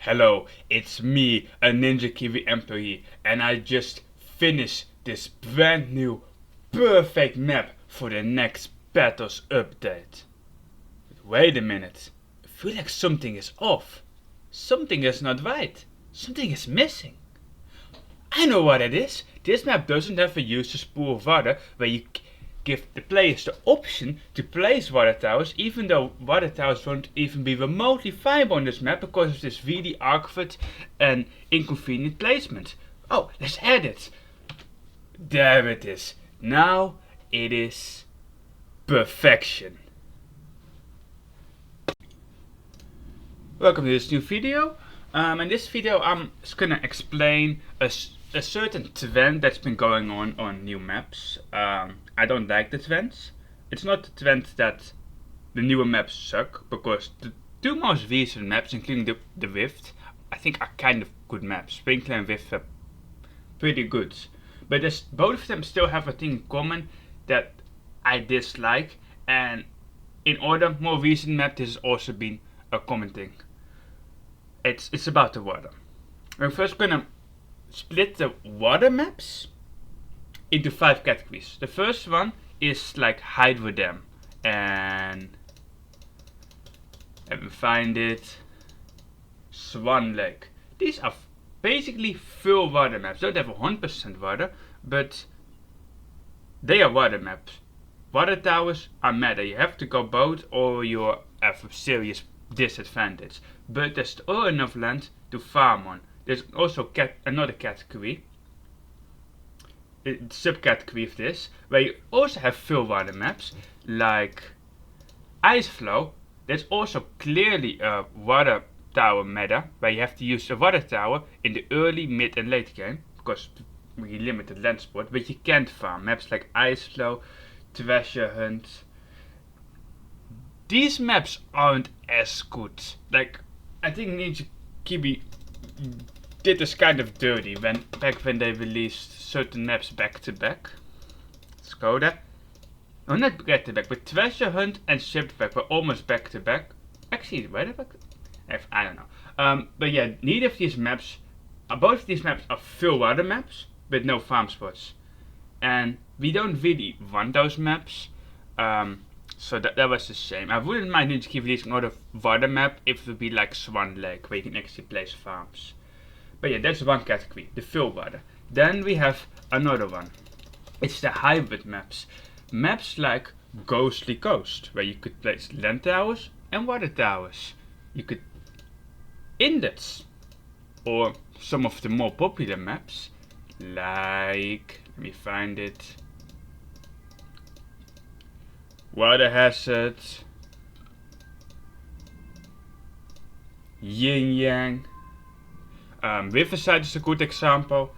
Hello, it's me, a Ninja Kiwi employee, and I just finished this brand new perfect map for the next Battles update. But wait a minute, I feel like something is off. Something is not right. Something is missing. I know what it is. This map doesn't have a user spool of water where you give the players the option to place water towers, even though water towers won't even be remotely viable on this map because of this really awkward and inconvenient placement. Oh, let's add it. There it is. Now it is perfection. Welcome to this new video. In this video I'm just gonna explain a certain trend that's been going on new maps. I don't like the trends. It's not the trend that the newer maps suck, because the two most recent maps, including the Rift, I think are kind of good maps. Sprinkler and Rift are pretty good. But both of them still have a thing in common that I dislike, and in other more recent maps this has also been a common thing. It's about the water. We're first gonna split the water maps into 5 categories. The first one is like Hydro Dam, and let me find it. Swan Lake. These are basically full water maps. Don't have 100% water, but they are water maps. Water towers are matter. You have to go boat or you have a serious disadvantage. But there's still enough land to farm on. There's also another category, subcategory of this, where you also have fill water maps, like Ice Flow. There's also clearly a water tower meta, where you have to use a water tower in the early, mid and late game, because we limited land spot, but you can't farm. Maps like Ice Flow, Treasure Hunt. These maps aren't as good. Like, I think Ninja Kiwi did this kind of dirty back when they released certain maps back to back. Let's go there. No, not back to back, but Treasure Hunt and Shipwreck were almost back to back. Actually, were they back? I don't know. But yeah, neither of these maps, both of these maps are full water maps with no farm spots, and we don't really want those maps. So that was a shame. I wouldn't mind Ninja Kiwi releasing another water map if it would be like Swan Lake, where you can actually place farms. But yeah, that's one category, the fill water. Then we have another one. It's the hybrid maps. Maps like Ghostly Coast, where you could place land towers and water towers. You could inlets, or some of the more popular maps, like, let me find it. Water Hazard, Yin Yang. Riverside is a good example.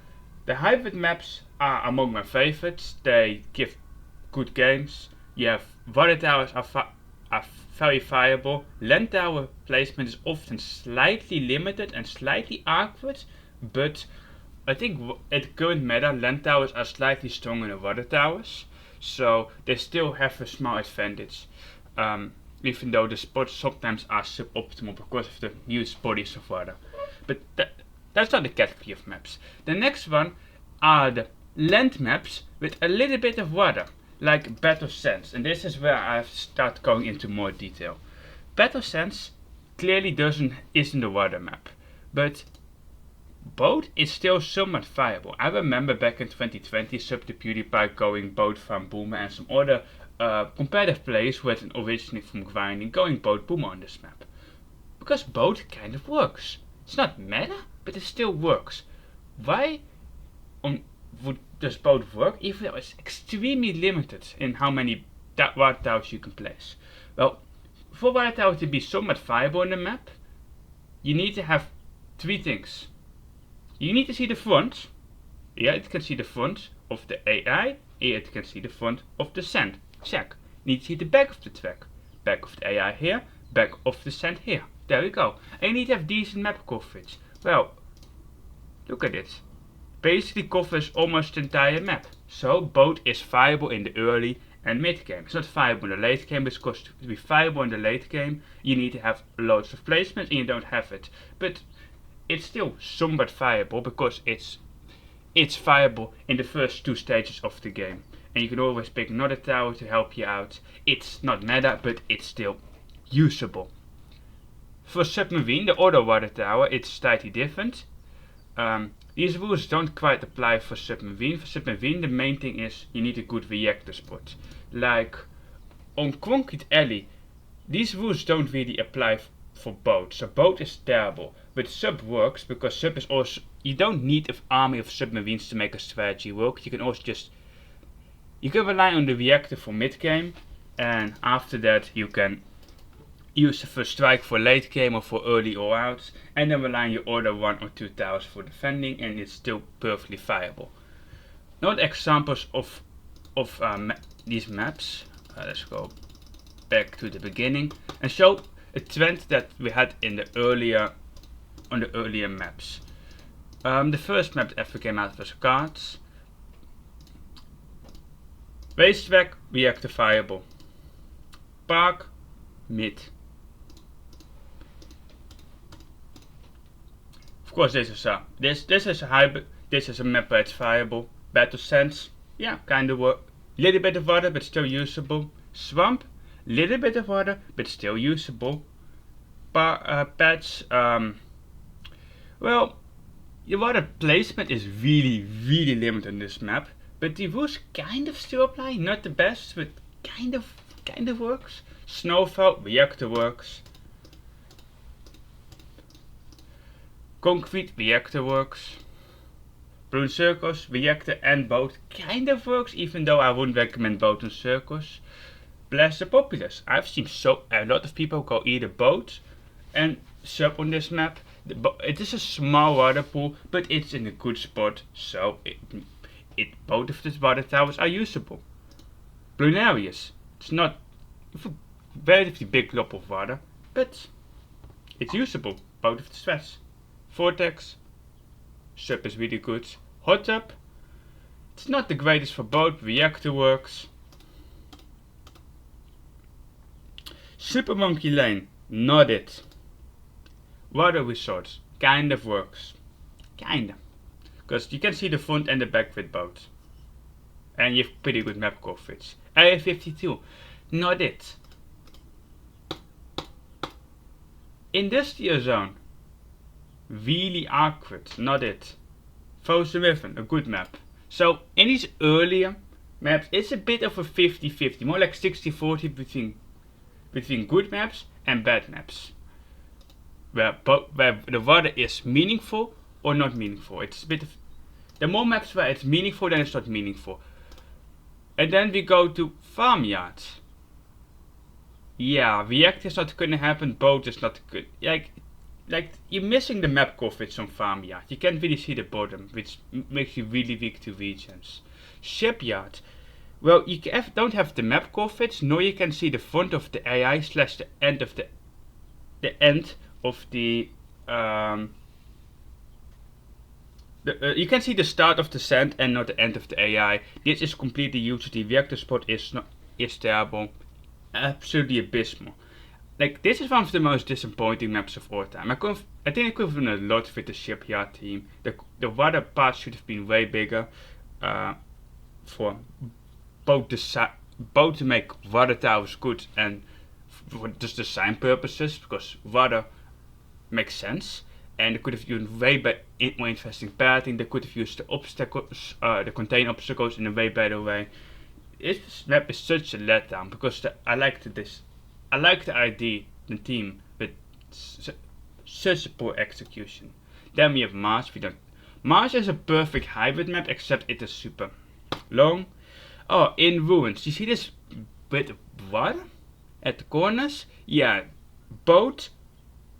The hybrid maps are among my favorites. They give good games. You have water towers are very viable. Land tower placement is often slightly limited and slightly awkward, but I think at current meta land towers are slightly stronger than water towers, so they still have a small advantage, even though the spots sometimes are suboptimal because of the huge bodies of water. But that's not the category of maps. The next one are the land maps with a little bit of water, like Battle Sands, and this is where I start going into more detail. Battle Sands clearly isn't a water map, but boat is still somewhat viable. I remember back in 2020 Sub to PewDiePie going boat farm Boomer, and some other competitive players who had originally from grinding going boat Boomer on this map. Because boat kind of works. It's not meta, but it still works. Why does boat work, even though it's extremely limited in how many water towers you can place? Well, for water tower to be somewhat viable in the map, you need to have 3 things. You need to see the front. Yeah, it can see the front of the AI. Here it can see the front of the sand. Check. You need to see the back of the track. Back of the AI here. Back of the sand here. There we go. And you need to have decent map coverage. Well, look at it. Basically covers almost the entire map. So boat is viable in the early and mid game. It's not viable in the late game, because to be viable in the late game you need to have loads of placements, and you don't have it. But it's still somewhat viable because it's viable in the first 2 stages of the game. And you can always pick another tower to help you out. It's not meta, but it's still usable. For Submarine, the other water tower, it's slightly different. These rules don't quite apply for Submarine. For Submarine, the main thing is you need a good reactor spot. Like on Concrete Alley, these rules don't really apply for boat. So boat is terrible, but sub works because sub is also, you don't need an army of submarines to make a strategy work. You can also you can rely on the reactor for mid game, and after that you can use the first strike for late game or for early all outs, and then rely on your other 1 or 2 towers for defending, and it's still perfectly viable. Not examples of these maps. Let's go back to the beginning and show a trend that we had in the earlier maps. The first map that ever came out was cards. Racetrack, reactor viable. Park, mid. Of course, this is a hybrid. This is a map where it's viable. Battle Sands, yeah, kind of work. Little bit of water, but still usable. Swamp, little bit of water, but still usable. Patch, well, your water placement is really limited on this map, but the rules kind of still apply. Not the best, but kind of works. Snowfall, reactor works. Concrete, reactor works. Balloon circles, reactor and boat kind of works, even though I wouldn't recommend boat and circles. Blast the Populace. I've seen a lot of people go either boat and sub on this map. It is a small water pool, but it's in a good spot, so both of the water towers are usable. Lunarius. It's not a relatively big blob of water, but it's usable. Both of the strats. Vortex. Sub is really good. Hot Tub. It's not the greatest for both. Reactor works. Super Monkey Lane. Not it. Water Resorts. Kind of works. Kinda. Because you can see the front and the back with both. And you have pretty good map coverage. Area 52. Not it. Industrial Zone. Really awkward. Not it. Frozen River. A good map. So in these earlier maps, it's a bit of a 50-50. More like 60-40 between good maps and bad maps. Where the water is meaningful or not meaningful. It's a bit of the more maps where it's meaningful than it's not meaningful. And then we go to farmyards. Yeah, reactor is not gonna happen, boat is not good. Like you're missing the map coverage on farmyard. You can't really see the bottom, which makes you really weak to regions. Shipyard. Well, you don't have the map coverage, nor you can see the front of the AI / the end of the you can see the start of the sand and not the end of the AI. This is completely useless. The reactor spot is terrible, absolutely abysmal. Like, this is one of the most disappointing maps of all time. I think I could have done a lot with the shipyard team. The water part should have been way bigger for both to make water towers good and for just design purposes, because water makes sense. And they could have used way more interesting pathing. They could have used the obstacles, the contain obstacles in a way better way. This map is such a letdown because I like the idea, the team, but such a poor execution. Then we have Mars. Mars is a perfect hybrid map, except it is super long. Oh, in ruins. You see this bit of water at the corners? Yeah, boat.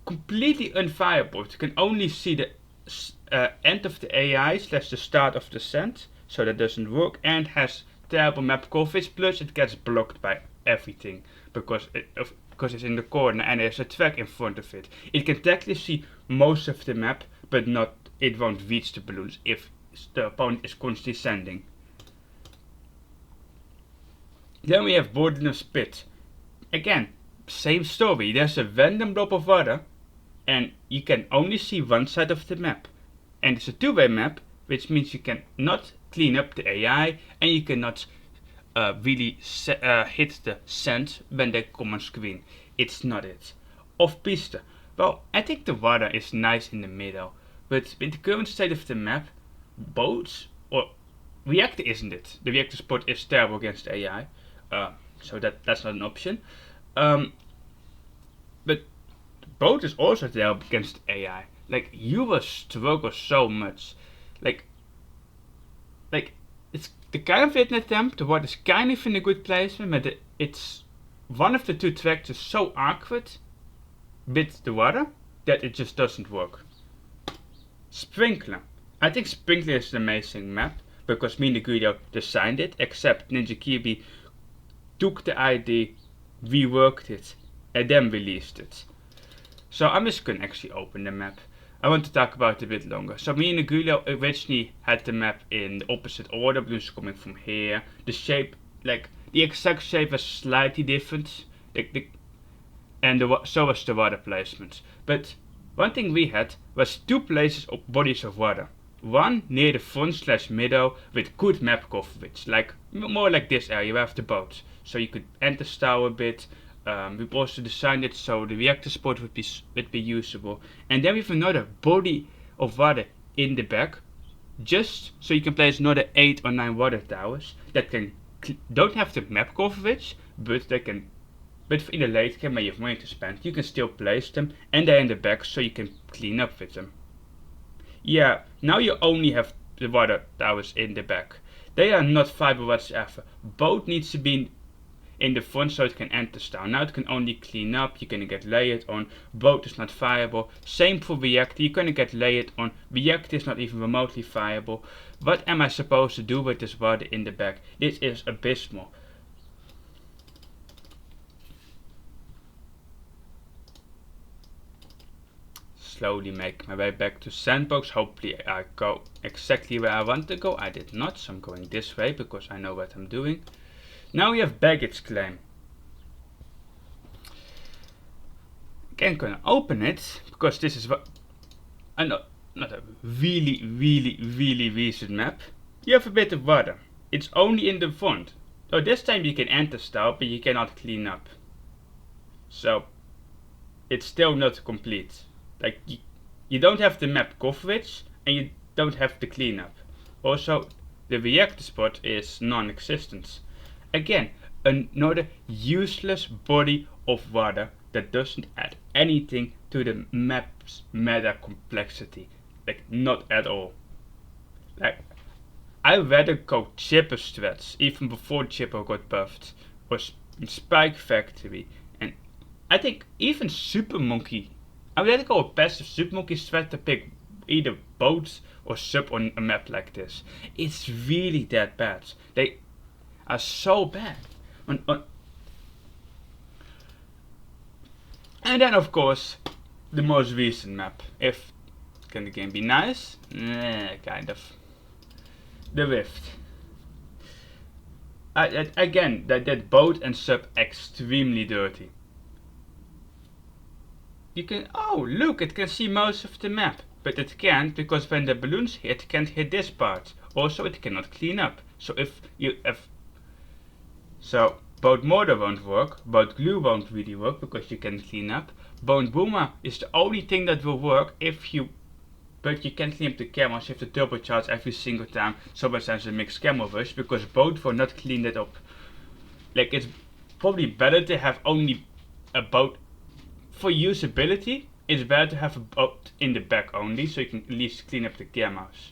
Completely unviable. You can only see the end of the AI / the start of the sand, so that doesn't work, and has terrible map coverage. Plus, it gets blocked by everything because it's in the corner and there's a track in front of it. It can technically see most of the map, but it won't reach the balloons if the opponent is constantly sending. Then we have Borderlands Pit. Again, same story. There's a random blob of water and you can only see one side of the map. And it's a two-way map, which means you can not clean up the AI, and you cannot really hit the send when they come on screen. It's not it. Off-piste. Well, I think the water is nice in the middle, but with the current state of the map, boats or reactor isn't it. The reactor spot is terrible against AI, so that's not an option. But boat is also terrible against AI. Like, you will struggle so much. Like it's the kind of hidden attempt. The water is kind of in a good placement, but it's one of the two tracks is so awkward with the water that it just doesn't work. Sprinkler. I think Sprinkler is an amazing map because me and Guido designed it, except Ninja Kiwi took the idea, reworked it, and then released it. So I'm just gonna actually open the map. I want to talk about it a bit longer. So me and Guido originally had the map in the opposite order, balloons coming from here. The shape, like the exact shape was slightly different, so was the water placement. But one thing we had was two places of bodies of water. One near the front / middle with good map coverage, like more like this area. We have the boat, so you could enter style a bit. We've also designed it so the reactor spot would be usable. And then we have another body of water in the back, just so you can place another 8 or 9 water towers that don't have the map coverage, but they can. But in the late game when you have money to spend, you can still place them, and they're in the back so you can clean up with them. Yeah, now you only have the water towers in the back. They are not viable whatsoever. Boat needs to be in the front so it can enter style. Now it can only clean up, you're gonna get layered on. Boat is not viable. Same for reactor, you're gonna get layered on. Reactor is not even remotely viable. What am I supposed to do with this water in the back? This is abysmal. Slowly make my way back to sandbox. Hopefully I go exactly where I want to go. I did not, so I'm going this way because I know what I'm doing. Now we have baggage claim. Again, gonna open it because this is what not a really recent map. You have a bit of water. It's only in the front. So this time you can enter style, but you cannot clean up. So it's still not complete. Like you don't have the map coverage and you don't have the cleanup. Also, the reactor spot is non-existent. Again, another useless body of water that doesn't add anything to the map's meta complexity. Like, not at all. Like, I'd rather go Chipper strats even before Chipper got buffed, or Spike Factory, and I think even Super Monkey. I would rather go a passive Super Monkey strat to pick either boats or sub on a map like this. It's really that bad. They are so bad. And then of course the most recent map. Can the game be nice? Kind of. The Rift. Again, that boat and sub extremely dirty. You can, oh look, it can see most of the map, but it can't because when the balloons hit, it can't hit this part. Also, it cannot clean up. So so boat mortar won't work, boat glue won't really work because you can clean up. Boat boomer is the only thing that will work but you can't clean up the cameras. You have to turbocharge every single time someone sends a mixed camera rush because boat will not clean that up. Like, it's probably better to have only a boat. For usability, it's better to have a boat in the back only, so you can at least clean up the cameras.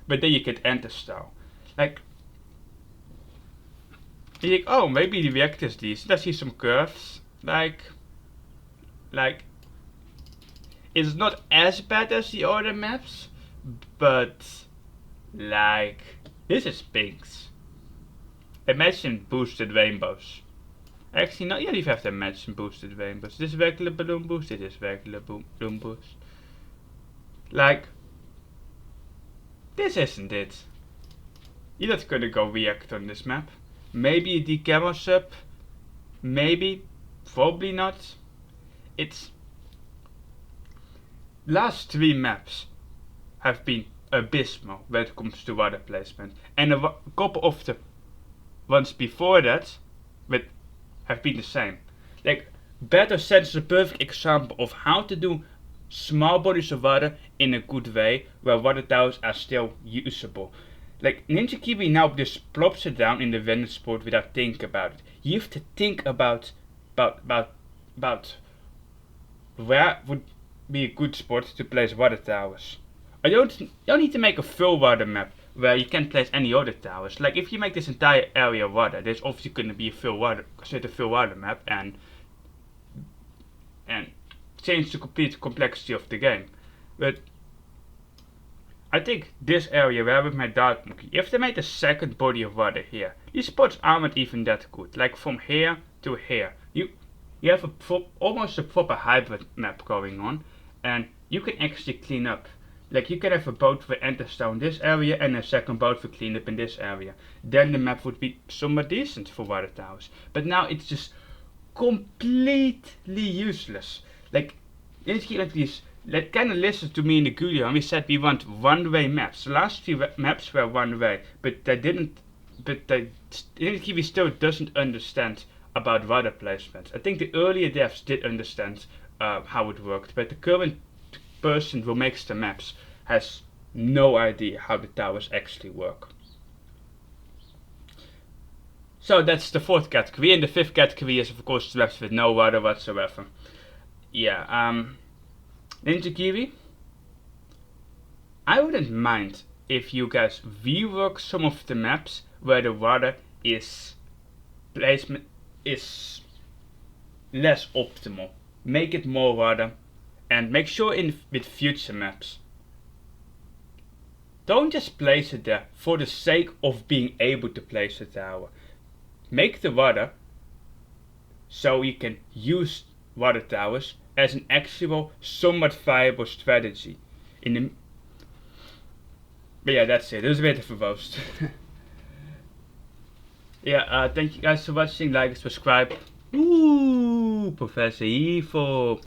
But then you get enter style. Like, you think, oh, maybe the reactor is decent. I see some curves. Like, it's not as bad as the other maps, but like, this is pinks. Imagine boosted rainbows. Actually, not yet. You have to imagine boosted rainbows. This is regular balloon boost. This is regular balloon boost. Like, this isn't it. You're not gonna go react on this map. Maybe the camo sub. Maybe. Probably not. It's last 3 maps have been abysmal when it comes to water placement, and a couple of the ones before that have been the same. Like, Battle Set is a perfect example of how to do small bodies of water in a good way where water towers are still usable. Like, Ninja Kiwi now just plops it down in the vendor spot without thinking about it. You have to think about where would be a good spot to place water towers. You don't need to make a full water map where you can't place any other towers. Like, if you make this entire area water, there's obviously going to be a full water map and change the complete complexity of the game. But I think this area where with my dark monkey, if they made a second body of water here, these spots aren't even that good. Like from here to here, you have almost a proper hybrid map going on, and you can actually clean up. Like, you can have a boat for Enterstone in this area and a second boat for cleanup in this area. Then the map would be somewhat decent for water towers. But now it's just completely useless. Like, please, kind of listen to me in the Gulia, and we said we want one-way maps. The last 3 maps were one-way, but they didn't. But Kiwi still doesn't understand about water placement. I think the earlier devs did understand how it worked, but the current person who makes the maps has no idea how the towers actually work. So that's the 4th category, and the 5th category is of course maps with no water whatsoever. Yeah, Ninja Kiwi, I wouldn't mind if you guys rework some of the maps where the water placement is less optimal. Make it more water, and make sure with future maps, don't just place it there for the sake of being able to place a tower. Make the water so you can use water towers as an actual, somewhat viable strategy. But yeah, that's it. It was a bit of a roast. Yeah, thank you guys for watching. Like and subscribe. Ooh, Professor Evil.